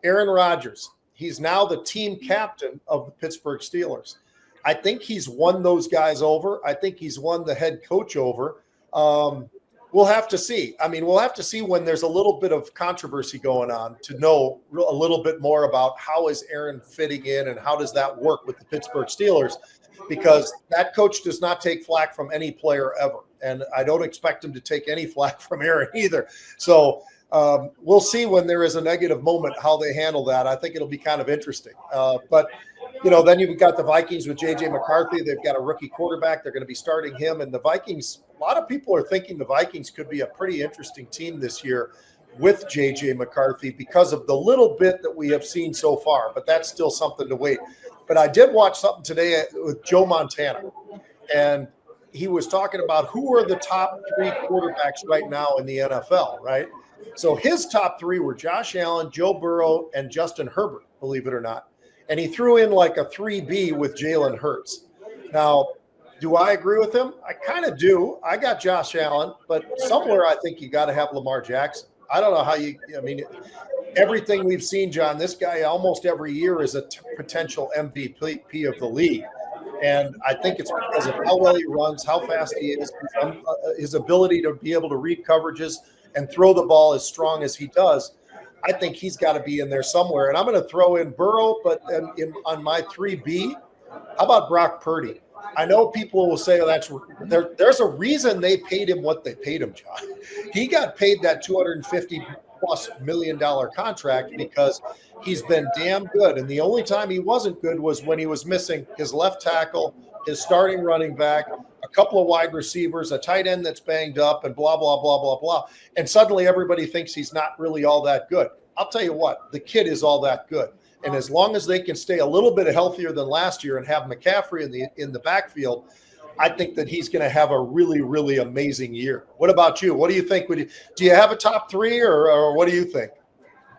Aaron Rodgers. He's now the team captain of the Pittsburgh Steelers. I think he's won those guys over. I think he's won the head coach over. We'll have to see. I mean, we'll have to see when there's a little bit of controversy going on to know a little bit more about how is Aaron fitting in and how does that work with the Pittsburgh Steelers, because that coach does not take flack from any player ever. And I don't expect him to take any flack from Aaron either. So we'll see when there is a negative moment how they handle that. I think it'll be kind of interesting. But then you've got the Vikings with J.J. McCarthy. They've got a rookie quarterback. They're going to be starting him. And the Vikings, a lot of people are thinking the Vikings could be a pretty interesting team this year with J.J. McCarthy because of the little bit that we have seen so far. But that's still something to wait. But I did watch something today with Joe Montana. And he was talking about who are the top 3 quarterbacks right now in the NFL, right? So his top 3 were Josh Allen, Joe Burrow, and Justin Herbert, believe it or not. And he threw in like a 3B with Jalen Hurts. Now, do I agree with him? I kind of do. I got Josh Allen, but somewhere I think you got to have Lamar Jackson. I don't know how everything we've seen, John, this guy almost every year is a potential MVP of the league. And I think it's because of how well he runs, how fast he is, his ability to be able to read coverages and throw the ball as strong as he does. I think he's got to be in there somewhere. And I'm going to throw in Burrow, but on my 3B, how about Brock Purdy? I know people will say there's a reason they paid him what they paid him, John. He got paid that $250+ million contract because he's been damn good. And the only time he wasn't good was when he was missing his left tackle, his starting running back, a couple of wide receivers, a tight end that's banged up, and blah, blah, blah, blah, blah. And suddenly everybody thinks he's not really all that good. I'll tell you what, the kid is all that good. And as long as they can stay a little bit healthier than last year and have McCaffrey in the backfield, I think that he's going to have a really, really amazing year. What about you? What do you think? Do you have a top 3 or what do you think?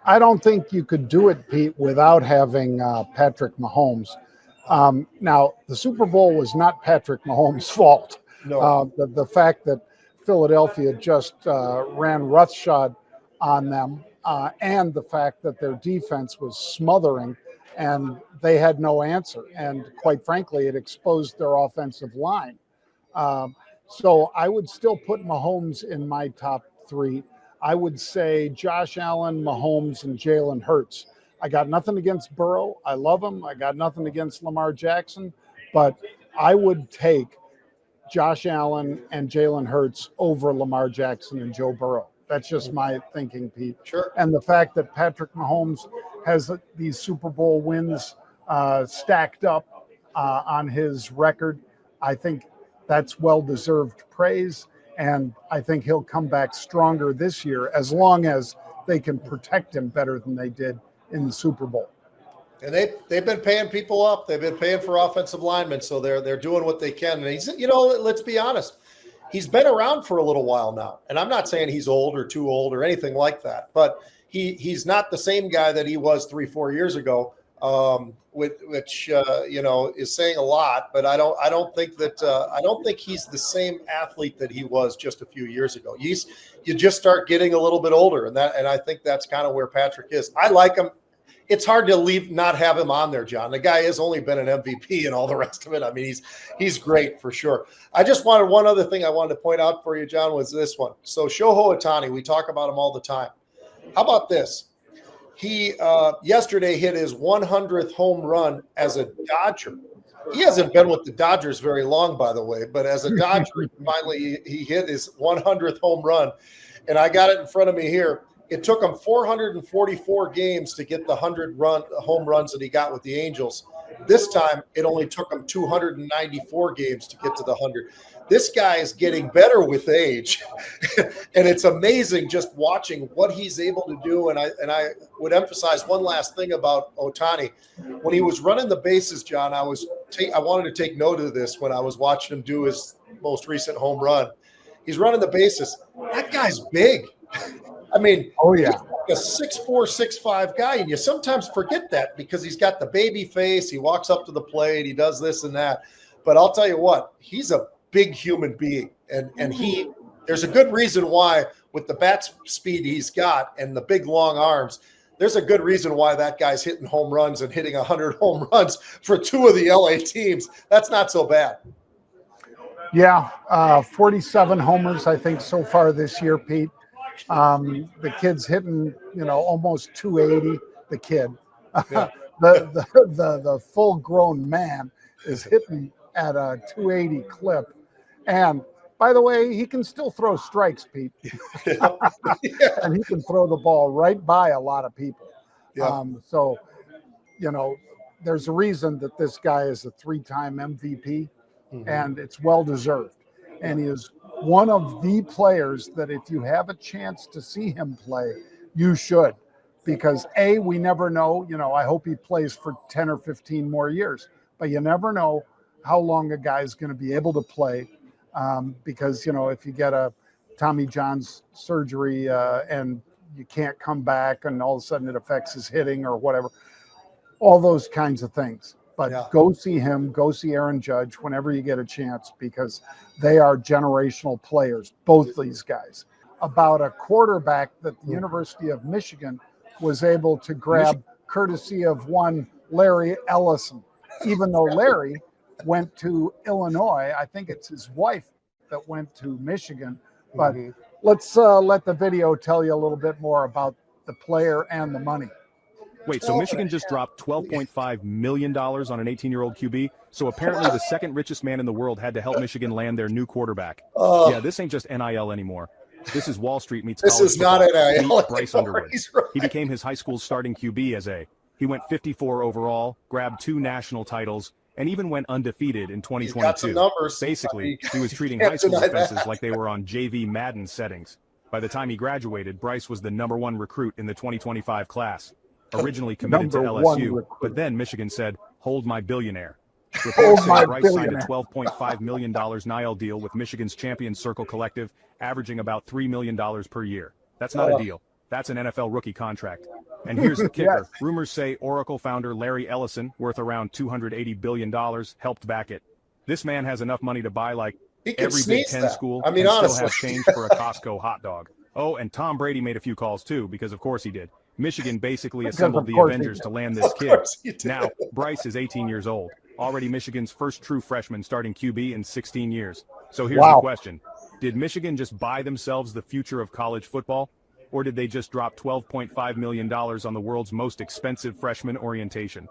I don't think you could do it, Pete, without having Patrick Mahomes. Now, the Super Bowl was not Patrick Mahomes' fault. No. The fact that Philadelphia just ran roughshod on them and the fact that their defense was smothering and they had no answer. And quite frankly, it exposed their offensive line. So I would still put Mahomes in my top 3. I would say Josh Allen, Mahomes, and Jalen Hurts. I got nothing against Burrow. I love him. I got nothing against Lamar Jackson. But I would take Josh Allen and Jalen Hurts over Lamar Jackson and Joe Burrow. That's just my thinking, Pete. Sure. And the fact that Patrick Mahomes has these Super Bowl wins stacked up on his record, I think that's well-deserved praise. And I think he'll come back stronger this year as long as they can protect him better than they did in the Super Bowl. And they've been paying people up. They've been paying for offensive linemen, so they're doing what they can. And he's, let's be honest, he's been around for a little while now. And I'm not saying he's old or too old or anything like that, but he's not the same guy that he was 3-4 years ago, which is saying a lot. But I don't think he's the same athlete that he was just a few years ago. You just start getting a little bit older, and I think that's kind of where Patrick is. I like him. It's hard to not have him on there, John. The guy has only been an MVP and all the rest of it. I mean, he's great for sure. I just wanted one other thing I wanted to point out for you, John, was this one. So Shohei Ohtani, we talk about him all the time. How about this? He yesterday hit his 100th home run as a Dodger. He hasn't been with the Dodgers very long, by the way, but as a Dodger, finally he hit his 100th home run. And I got it in front of me here. It took him 444 games to get the 100 home runs that he got with the Angels. This time, it only took him 294 games to get to the 100. This guy is getting better with age, and it's amazing just watching what he's able to do. And I would emphasize one last thing about Ohtani. When he was running the bases, John, I wanted to take note of this when I was watching him do his most recent home run. He's running the bases. That guy's big. I mean, oh yeah, he's like a 6'4", 6'5" guy, and you sometimes forget that because he's got the baby face. He walks up to the plate. He does this and that. But I'll tell you what, he's a big human being, and there's a good reason why with the bat speed he's got and the big long arms there's a good reason why that guy's hitting home runs and hitting 100 home runs for 2 of the LA teams. That's not so bad. Yeah, 47 homers, I think, so far this year, Pete. The kid's hitting, almost 280. The kid, Yeah. the full-grown man is hitting at a 280 clip. And by the way, he can still throw strikes, Pete. Yeah. And he can throw the ball right by a lot of people. Yeah. So, there's a reason that this guy is a 3-time MVP, and it's well-deserved. And he is one of the players that if you have a chance to see him play, you should. Because A, we never know, I hope he plays for 10 or 15 more years, but you never know how long a guy is going to be able to play. Because, if you get a Tommy John's surgery and you can't come back and all of a sudden it affects his hitting or whatever, all those kinds of things. But go see him, go see Aaron Judge whenever you get a chance, because they are generational players, both these guys. About a quarterback that the University of Michigan was able to grab courtesy of one Larry Ellison, even though Larry went to Illinois. I think it's his wife that went to Michigan. But let's let the video tell you a little bit more about the player and the money. Wait, so Michigan just dropped $12.5 million on an 18-year-old QB? So apparently the second richest man in the world had to help Michigan land their new quarterback. Yeah, this ain't just NIL anymore. This is Wall Street meets this college is not NIL. Bryce Underwood. Right. He became his high school's starting QB as a. He went 54 overall, grabbed 2 national titles, and even went undefeated in 2022. Basically, he was treating high school defenses like they were on JV Madden settings. By the time he graduated, Bryce was the #1 recruit in the 2025 class. Originally committed to LSU, but then Michigan said, "Hold my billionaire." Reports say Bryce signed a $12.5 million NIL deal with Michigan's Champion Circle Collective, averaging about $3 million per year. That's not a deal. That's an NFL rookie contract. And here's the kicker. Rumors say Oracle founder Larry Ellison, worth around $280 billion, helped back it. This man has enough money to buy like every Big Ten school and still have change for a Costco hot dog. Oh, and Tom Brady made a few calls too, because of course he did. Michigan basically assembled the Avengers to land this kid. Now, Bryce is 18 years old, already Michigan's first true freshman starting QB in 16 years. So here's the question. Did Michigan just buy themselves the future of college football? Or did they just drop $12.5 million on the world's most expensive freshman orientation?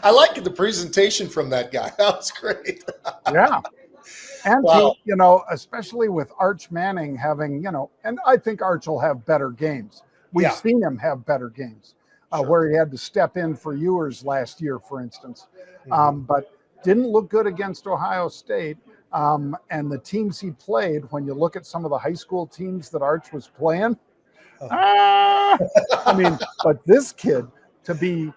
I like the presentation from that guy. That was great. Yeah. And, especially with Arch Manning having, and I think Arch will have better games. We've seen him have better games where he had to step in for Ewers last year, for instance. But didn't look good against Ohio State. And the teams he played, when you look at some of the high school teams that Arch was playing, but this kid to be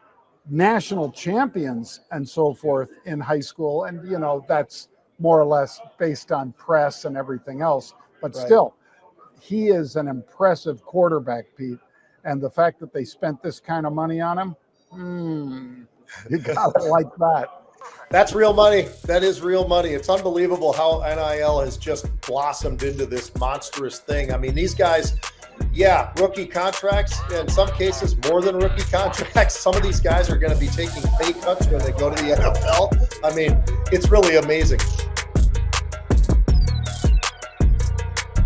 national champions and so forth in high school, and, that's more or less based on press and everything else. But still, he is an impressive quarterback, Pete. And the fact that they spent this kind of money on him, you got to like that. That's real money. That is real money. It's unbelievable how NIL has just blossomed into this monstrous thing. I mean, these guys, rookie contracts, in some cases more than rookie contracts. Some of these guys are going to be taking pay cuts when they go to the NFL. I mean, it's really amazing.